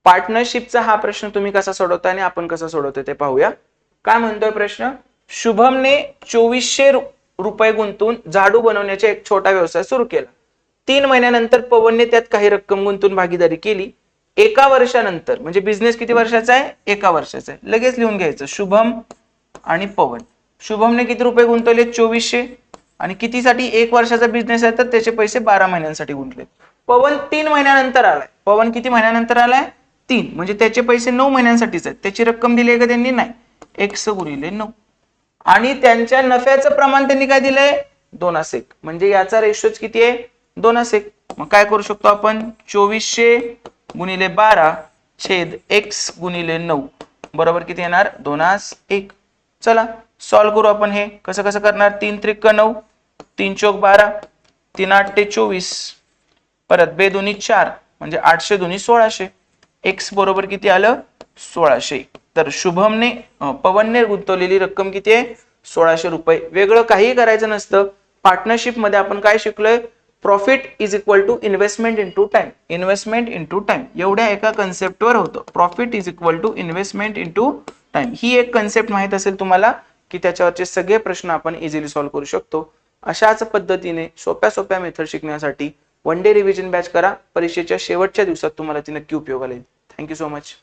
पार्टनरशिपचा हा प्रश्न तुम्ही कसा सोडवता आणि आपण कसा सोडवतो ते पाहूया. काय म्हणतोय प्रश्न? शुभमने 2400 रुपये गुंतवून झाडू बनवण्याचा एक छोटा व्यवसाय सुरू केला. 3 महिन्यानंतर पवनने त्यात काही रक्कम गुंतवून भागीदारी केली. एका वर्षानंतर, म्हणजे बिझनेस किती वर्षाचा आहे? एका वर्षाचा आहे. लगेच लिहून घ्यायचं शुभम आणि पवन. शुभमने किती रुपये गुंतवले? 2400. आणि कितीसाठी? 1 वर्षाचा बिझनेस आहे तर त्याचे पैसे 12 महिन्यांसाठी गुंतले. पवन 3 महिन्यानंतर आलाय. पवन किती महिन्यानंतर आलाय? 3. म्हणजे त्याचे पैसे 9 महिन्यांसाठीच आहेत. त्याची रक्कम दिली आहे का त्यांनी? नाही. x गुणिले 9. आणि त्यांच्या नफ्याचं प्रमाण त्यांनी काय दिलंय? 2:1. म्हणजे याचा रेशोच किती आहे? 2:1. मग काय करू शकतो आपण? 2400 गुणिले 12 छेद x गुणिले 9 बरोबर किती येणार? 2:1. चला सॉल्व करू आपण. हे कसं कसं करणार? 3 त्रिक 9, 3 चौक 12, 3 8 ते 24, परत 2 दुनी 4 म्हणजे 800 दुनी 1600. x बरोबर किती आलं? 1600. तर शुभमने पवनने गुंतवलेली रक्कम किती आहे? 1600 रुपये. वेगळं काही करायचं नसतं. पार्टनरशिप मध्ये आपण काय शिकलोय? Profit is equal to investment into time. Investment into time एवढ्या एका कन्सेप्टवर होतं. Profit is equal to investment into time. ही एक कन्सेप्ट माहित असेल तुम्हाला की त्याच्यावरचे सगळे प्रश्न आपण इझिली सॉल्व्ह करू शकतो. अशाच पद्धतीने सोप्या सोप्या मेथड शिकण्यासाठी वन डे रिव्हिजन बॅच करा. परीक्षेच्या शेवटच्या दिवसात तुम्हाला ती नक्की उपयोगाला येईल. Thank you so much.